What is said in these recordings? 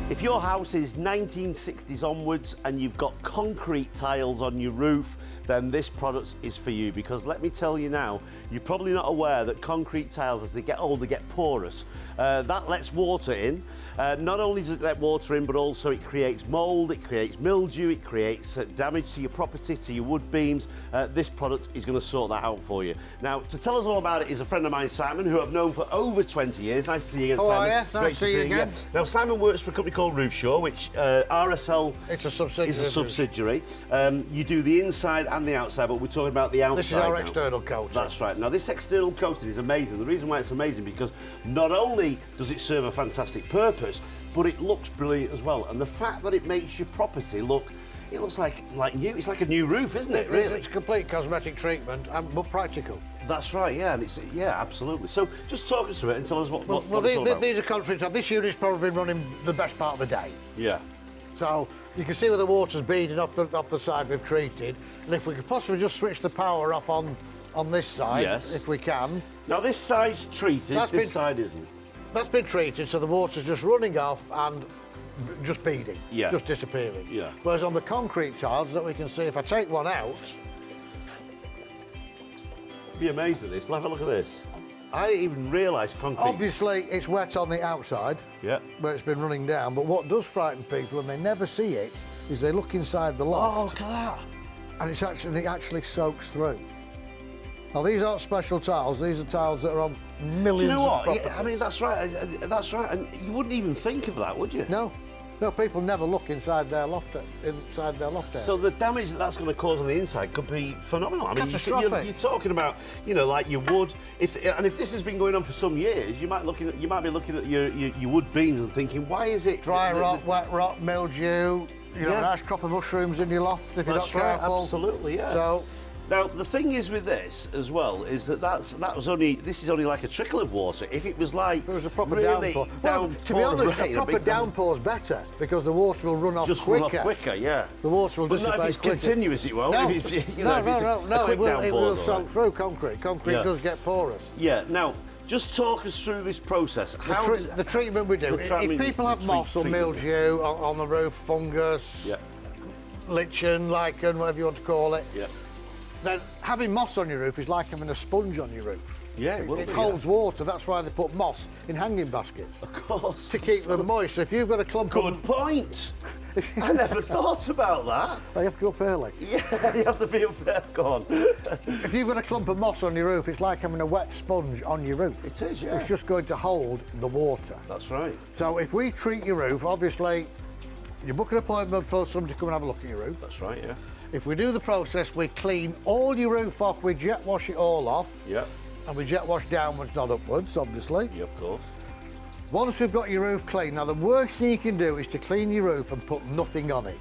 If your house is 1960s onwards and you've got concrete tiles on your roof, then this product is for you, because let me tell you now, you're probably not aware that concrete tiles, as they get older, get porous. That lets water in. Not only does it let water in, but also it creates mould, it creates mildew, it creates damage to your property, to your wood beams. This product is going to sort that out for you. Now, to tell us all about it is a friend of mine, Simon, who I've known for over 20 years. Nice to see you again, Simon. How are you? Nice to see you again. Now, Simon works for a company called Roof Shore, which RSL it's a subsidiary. is a subsidiary. You do the inside and the outside, but we're talking about the outside. This is our now. external coating. That's right. Now, this external coating is amazing. The reason why it's amazing, because not only does it serve a fantastic purpose, but it looks brilliant as well. And the fact that it makes your property look, it looks like new. It's like a new roof, isn't it? Really? It's a complete cosmetic treatment, but practical. That's right. Yeah, and absolutely. So just talk us through it and tell us what it's all about. These are concrete. This unit's probably been running the best part of the day. Yeah. So you can see where the water's beading off the side we've treated, and if we could possibly just switch the power off on this side, yes, if we can. Now this side's treated, this side isn't. That's been treated, so the water's just running off and just beading, just disappearing. Yeah. Whereas on the concrete tiles that we can see, if I take one out, be amazed at this. Have a look at this. I didn't even realise concrete. Obviously, it's wet on the outside, where it's been running down, but what does frighten people, and they never see it, is they look inside the loft. Oh, look at that. And it actually soaks through. Now, these aren't special tiles, these are tiles that are on millions. Do you know what? Of properties. Yeah, I mean, that's right. That's right. And you wouldn't even think of that, would you? No. No, people never look inside their loft area. So the damage that's going to cause on the inside could be phenomenal. I mean, catastrophic. You're talking about, like your wood. If this has been going on for some years, you might be looking at your wood beams and thinking, why is it dry rot, wet rot, mildew? A nice crop of mushrooms in your loft if you're not careful. Absolutely, yeah. So. Now the thing is with this as well is this is only like a trickle of water. If it was like it was a proper really downpour. Well, to be honest, a proper downpour's better because the water will run off quicker. Run off quicker, yeah. The water will dissipate quicker. But not if it's continuous, it won't. No, no, it will soak through concrete. Concrete does get porous. Yeah. Now, just talk us through this process. The treatment we do. If people have moss or mildew on the roof, fungus, lichen, lichen, whatever you want to call it. Yeah. Then having moss on your roof is like having a sponge on your roof. Yeah, it holds water. That's why they put moss in hanging baskets. Of course. To keep them moist. So if you've got a clump of... Good point. I never thought about that. Oh, you have to go up early. Yeah, you have to be up there. Go on. If you've got a clump of moss on your roof, it's like having a wet sponge on your roof. It is, yeah. It's just going to hold the water. That's right. So if we treat your roof, obviously, you book an appointment for somebody to come and have a look at your roof. That's right, yeah. If we do the process, we clean all your roof off, we jet wash it all off. Yeah. And we jet wash downwards, not upwards, obviously. Yeah, of course. Once we've got your roof clean, now the worst thing you can do is to clean your roof and put nothing on it.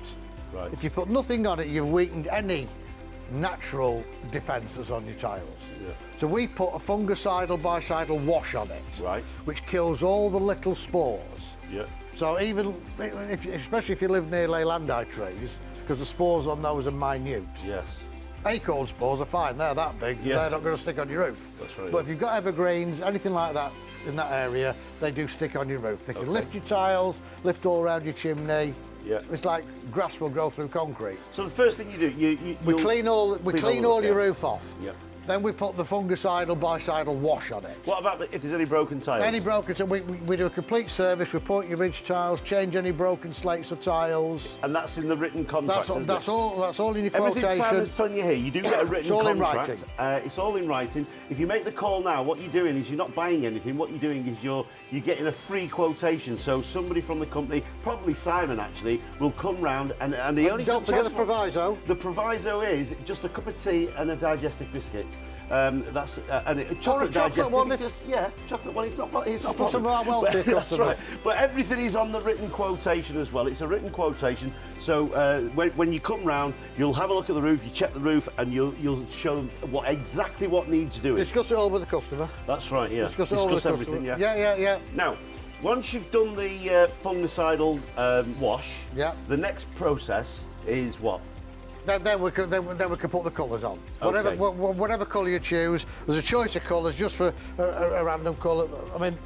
Right. If you put nothing on it, you've weakened any natural defences on your tiles. Yeah. So we put a fungicidal, bicidal wash on it. Right. Which kills all the little spores. Yeah. So even, especially if you live near Leylandii trees, because the spores on those are minute. Yes. Acorn spores are fine, they're that big, so they're not going to stick on your roof. That's right. But if you've got evergreens, anything like that in that area, they do stick on your roof. They can lift your tiles, lift all around your chimney. Yeah. It's like grass will grow through concrete. So the first thing you do, we clean all your roof off. Yeah. Then we put the fungicidal, bicidal wash on it. What about if there's any broken tiles? Any broken tiles, we do a complete service, we point your ridge tiles, change any broken slates or tiles. And that's in the written contract, that's all in your quotation. Everything Simon's telling you here, you do get a written contract. It's all in writing. It's all in writing. If you make the call now, what you're doing is you're not buying anything. What you're doing is you're getting a free quotation. So somebody from the company, probably Simon actually, will come round and the only... Don't forget the proviso. The proviso is just a cup of tea and a digestive biscuit. That's and a chocolate chocolate one. Chocolate one. It's not for some of our wealthy customers. That's right. But everything is on the written quotation as well. It's a written quotation. So when you come round, you'll have a look at the roof, you check the roof, and you'll show them exactly what needs doing. Discuss it all with the customer. That's right. Yeah. Discuss everything. Yeah. Yeah. Now, once you've done the fungicidal wash, the next process is what? Then we can put the colours on. Whatever colour you choose, there's a choice of colours just for a random colour. I mean,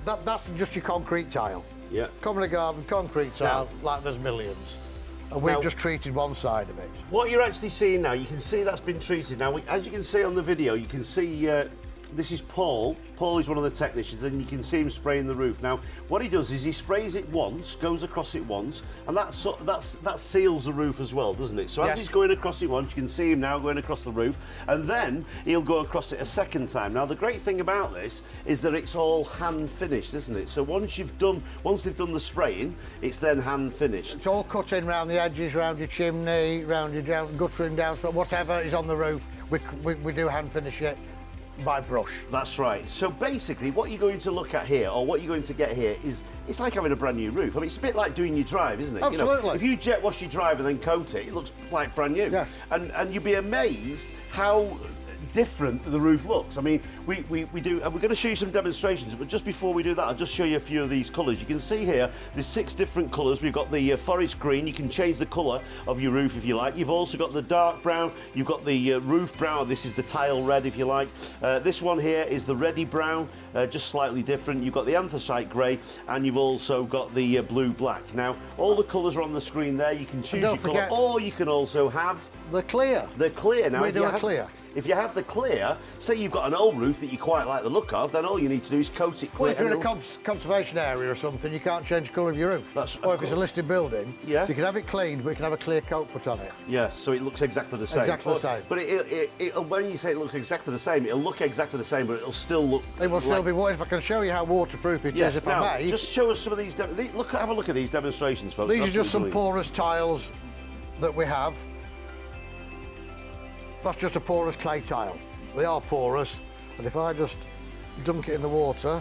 that's just your concrete tile. Yeah. Commonly garden, concrete tile, like there's millions. And we've just treated one side of it. What you're actually seeing now, you can see that's been treated. Now, as you can see on the video, you can see this is Paul. Paul is one of the technicians, and you can see him spraying the roof. Now, what he does is he sprays it once, goes across it once, and that seals the roof as well, doesn't it? So as he's going across it once, you can see him now going across the roof, and then he'll go across it a second time. Now, the great thing about this is that it's all hand finished, isn't it? So once they've done the spraying, it's then hand finished. It's all cut in round the edges, round your chimney, round your guttering down, whatever is on the roof, we do hand finish it by brush. That's right. So basically what you're going to look at here, or what you're going to get here, is it's like having a brand new roof. I mean, it's a bit like doing your drive, isn't it? Absolutely. You know, if you jet wash your drive and then coat it, it looks like brand new. Yes. And you'd be amazed how different the roof looks. I mean, we do, and we're going to show you some demonstrations, but just before we do that, I'll just show you a few of these colours. You can see here there's 6 different colours. We've got the forest green. You can change the colour of your roof if you like. You've also got the dark brown. You've got the roof brown. This is the tile red if you like. This one here is the reddy brown, just slightly different. You've got the anthracite grey, and you've also got the blue black. Now, all the colours are on the screen there. You can choose your colour, or you can also have the clear. The clear. Now, we do a clear. If you have the clear, say you've got an old roof that you quite like the look of, then all you need to do is coat it clear. Well, if you're in a conservation area or something, you can't change the colour of your roof. Or if it's a listed building, you can have it cleaned, but you can have a clear coat put on it. Yes, so it looks exactly the same. Exactly the same. But when you say it looks exactly the same, it'll look exactly the same, but it'll still look. It will still be. If I can show you how waterproof it is, if I may. Just show us some of these. Have a look at these demonstrations, folks. These are just some porous tiles that we have. That's just a porous clay tile. They are porous, and if I just dunk it in the water,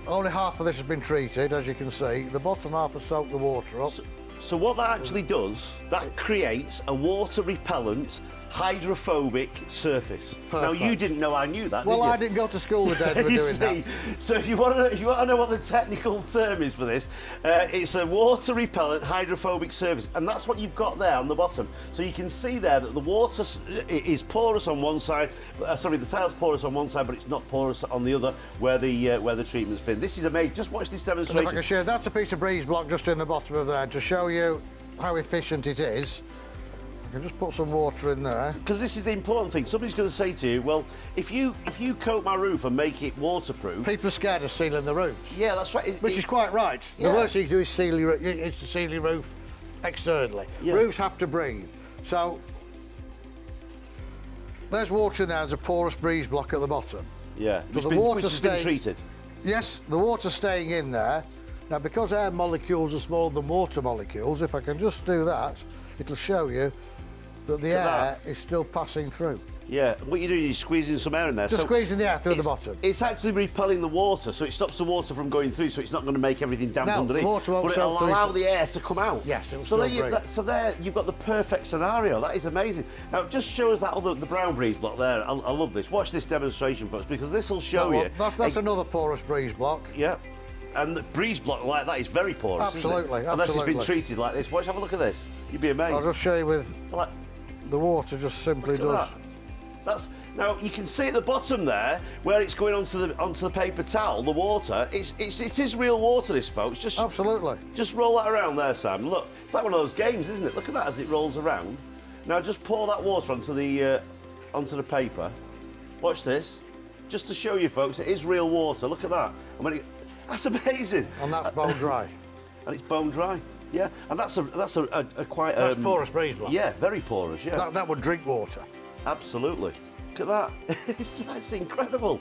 only half of this has been treated, as you can see. The bottom half has soaked the water up. So what that actually does, that creates a water repellent, hydrophobic surface. Perfect. Now you didn't know I knew that, well, did you? I didn't go to school the day they were doing that. So if you want to know what the technical term is for this, it's a water repellent hydrophobic surface, and that's what you've got there on the bottom. So you can see there that the water is porous on one side. Sorry, the tile's porous on one side, but it's not porous on the other where the treatment's been. This is amazing. Just watch this demonstration. And if I can show, that's a piece of breeze block just in the bottom of there to show you how efficient it is. I can just put some water in there. Because this is the important thing. Somebody's going to say to you, well, if you coat my roof and make it waterproof... People are scared of sealing the roofs. Yeah, that's right. Which is quite right. Yeah. The worst thing you do is seal your roof externally. Yeah. Roofs have to breathe. So, there's water in there. There's a porous breeze block at the bottom. Yeah, so which has been treated. Yes, the water's staying in there. Now, because air molecules are smaller than water molecules, if I can just do that, it'll show you that the air is still passing through. Yeah, what you're doing is squeezing some air in there. Just squeezing the air through the bottom. It's actually repelling the water, so it stops the water from going through, so it's not going to make everything damp underneath. The water won't but it'll allow the air to come out. Yes, it'll so there you've got the perfect scenario. That is amazing. Now, just show us that the brown breeze block there. I love this. Watch this demonstration, folks, because this will show you. That's another porous breeze block. Yeah. And the breeze block like that is very porous. Absolutely, unless it's been treated like this. Watch, have a look at this. You'd be amazed. I'll just show you with the water. Just simply does. That's now you can see at the bottom there where it's going onto the paper towel. The water, it is real water. This, folks. Just absolutely. Just roll that around there, Sam. Look, it's like one of those games, isn't it? Look at that as it rolls around. Now just pour that water onto the paper. Watch this, just to show you, folks. It is real water. Look at that. That's amazing. And that's bone dry. And it's bone dry. Yeah, and that's quite porous breeze block. Yeah, very porous. Yeah, that would drink water. Absolutely. Look at that. That's incredible.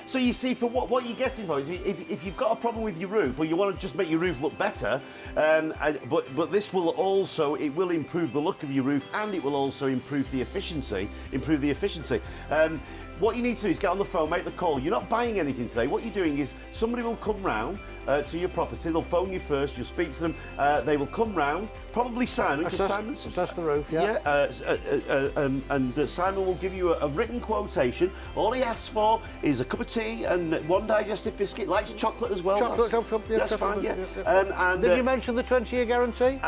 So you see, for what you're getting for is if you've got a problem with your roof, or you want to just make your roof look better, but this will also improve the look of your roof, and it will also improve the efficiency. What you need to do is get on the phone, make the call. You're not buying anything today. What you're doing is somebody will come round to your property. They'll phone you first. You'll speak to them. They will come round. Probably Simon. Assess the roof. Yeah. And Simon will give you a written quotation. All he asks for is a cup of tea and one digestive biscuit. Likes chocolate as well. That's fine. Yeah. Did you mention the 20-year guarantee?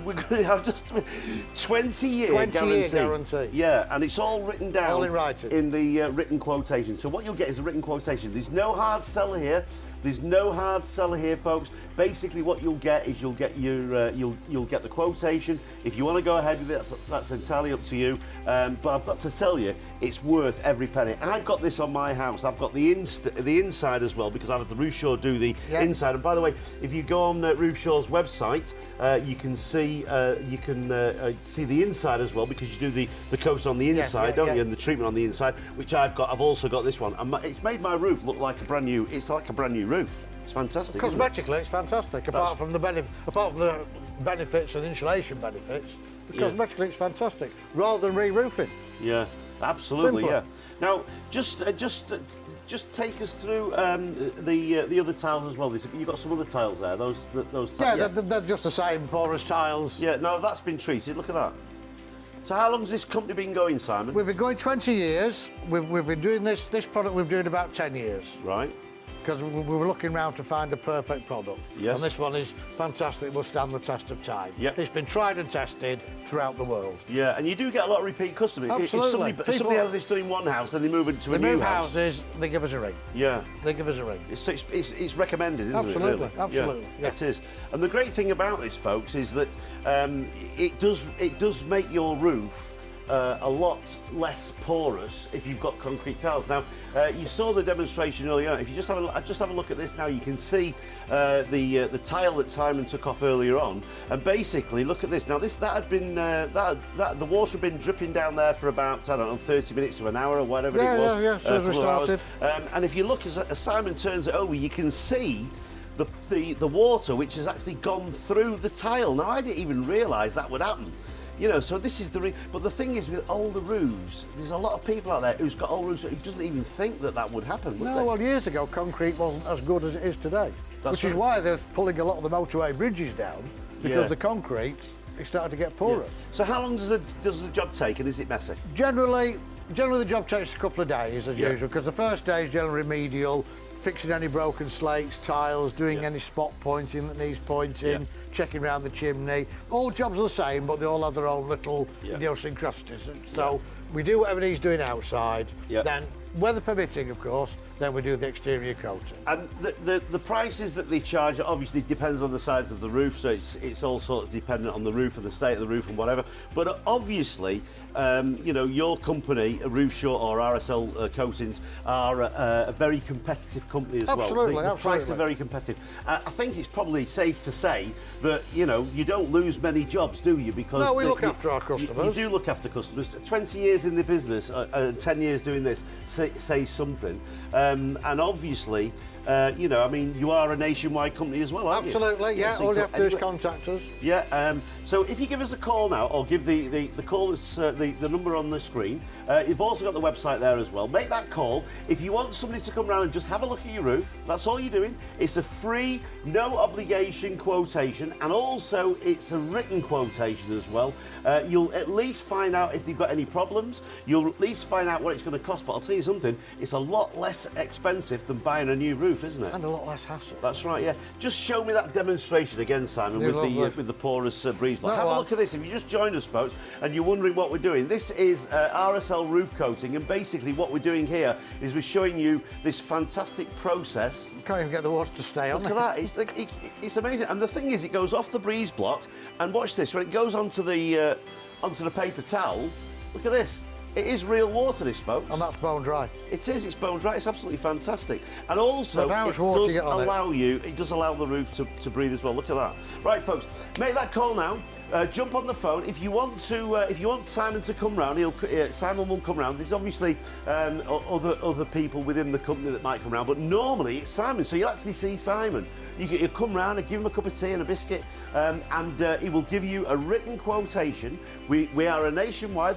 We're going to have just 20-year guarantee. Guarantee. Yeah, and it's all written down. All in writing. In the written quotation. So what you'll get is a written quotation. There's no hard sell here. There's no hard sell here, folks. Basically, what you'll get is you'll get the quotation. If you want to go ahead with it, that's entirely up to you. But I've got to tell you, it's worth every penny. I've got this on my house. I've got the inside as well, because I've had the Roof Shore do the inside. And by the way, if you go on Roof Shore's website, you can see the inside as well, because you do the coat on the inside, don't you, and the treatment on the inside, which I've got. I've also got this one, and it's made my roof look like a brand new. It's like a brand new roof. It's fantastic. Cosmetically, it's fantastic. Apart from the benefits and insulation benefits, cosmetically it's fantastic. Rather than re-roofing. Yeah, absolutely. Simple. Yeah. Now, just take us through the other tiles as well. You've got some other tiles there. Those tiles. Yeah, they're just the same porous tiles. Yeah. No, that's been treated. Look at that. So how long's this company been going, Simon? We've been going 20 years. We've been doing this product. We've been doing about 10 years. Right. Because we were looking around to find a perfect product. Yes. And this one is fantastic, will stand the test of time. Yep. It's been tried and tested throughout the world. Yeah, and you do get a lot of repeat customers. Absolutely. If somebody has this done in one house, then they move into a new house. They move houses, they give us a ring. Yeah. They give us a ring. It's recommended, isn't Absolutely, it? Really? absolutely. Yeah, it is. And the great thing about this, folks, is that it does make your roof a lot less porous if you've got concrete tiles. Now, you saw the demonstration earlier. If you just have a look at this now, you can see the tile that Simon took off earlier on. And basically, look at this. Now, the water had been dripping down there for about, I don't know, 30 minutes to an hour or whatever it was. Yeah. So as we started. And if you look as Simon turns it over, you can see the water which has actually gone through the tile. Now, I didn't even realise that would happen. You know, so this is but the thing is, with older roofs, there's a lot of people out there who's got old roofs who doesn't even think that would happen, would they? Well, years ago, concrete wasn't as good as it is today. That's which is why they're pulling a lot of the motorway bridges down, because the concrete is starting to get poorer. Yeah. So how long does the job take, and is it messy? Generally the job takes a couple of days, as usual, because the first day is generally remedial, fixing any broken slates, tiles, doing any spot pointing that needs pointing, checking around the chimney. All jobs are the same, but they all have their own little idiosyncrasies. So we do whatever needs doing outside. Then, weather permitting, of course, then we do the exterior coating. And the prices that they charge obviously depends on the size of the roof, so it's all sort of dependent on the roof and the state of the roof and whatever. But obviously, you know, your company, Roof Shore or RSL Coatings, are a very competitive company as well. The prices are very competitive. I think it's probably safe to say that, you know, you don't lose many jobs, do you? Because no, we look after our customers. You do look after customers. 20 years in the business, 10 years doing this, say something. And obviously, you know, I mean, you are a nationwide company as well, aren't you? Absolutely, yeah. All you have to do is contact us. Yeah. So if you give us a call now, or give the call, that's the number on the screen. You've also got the website there as well. Make that call. If you want somebody to come round and just have a look at your roof, that's all you're doing. It's a free, no obligation quotation, and also it's a written quotation as well. You'll at least find out if they've got any problems. You'll at least find out what it's going to cost. But I'll tell you something, it's a lot less expensive than buying a new roof, isn't it? And a lot less hassle. That's right, yeah. Just show me that demonstration again, Simon, with the porous breeze block. Have a look at this. If you just joined us, folks, and you're wondering what we're doing, this is RSL Roof Coating, and basically what we're doing here is we're showing you this fantastic process. You can't even get the water to stay on. Look at that. It's amazing. And the thing is, it goes off the breeze block, and watch this. When it goes onto the paper towel, look at this. It is real water, this, folks. And that's bone dry. It is, it's bone dry. It's absolutely fantastic. And also, it does allow the roof to breathe as well. Look at that. Right, folks, make that call now. Jump on the phone. If you want Simon to come round, Simon will come round. There's obviously other people within the company that might come round, but normally it's Simon, so you'll actually see Simon. You'll come round and give him a cup of tea and a biscuit, and he will give you a written quotation. We are a nationwide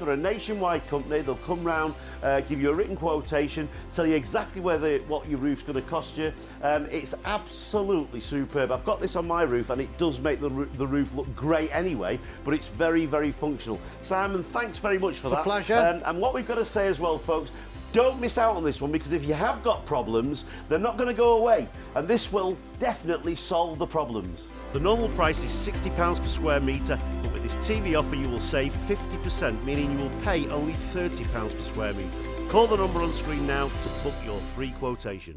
company. They'll come round, give you a written quotation, tell you exactly what your roof's going to cost you. It's absolutely superb. I've got this on my roof, and it does make the roof look great anyway, but it's very, very functional. Simon, thanks very much for that. It's a pleasure. And what we've got to say as well, folks, don't miss out on this one, because if you have got problems, they're not going to go away, and this will definitely solve the problems. The normal price is £60 per square metre, but with this TV offer you will save 50%, meaning you will pay only £30 per square metre. Call the number on screen now to book your free quotation.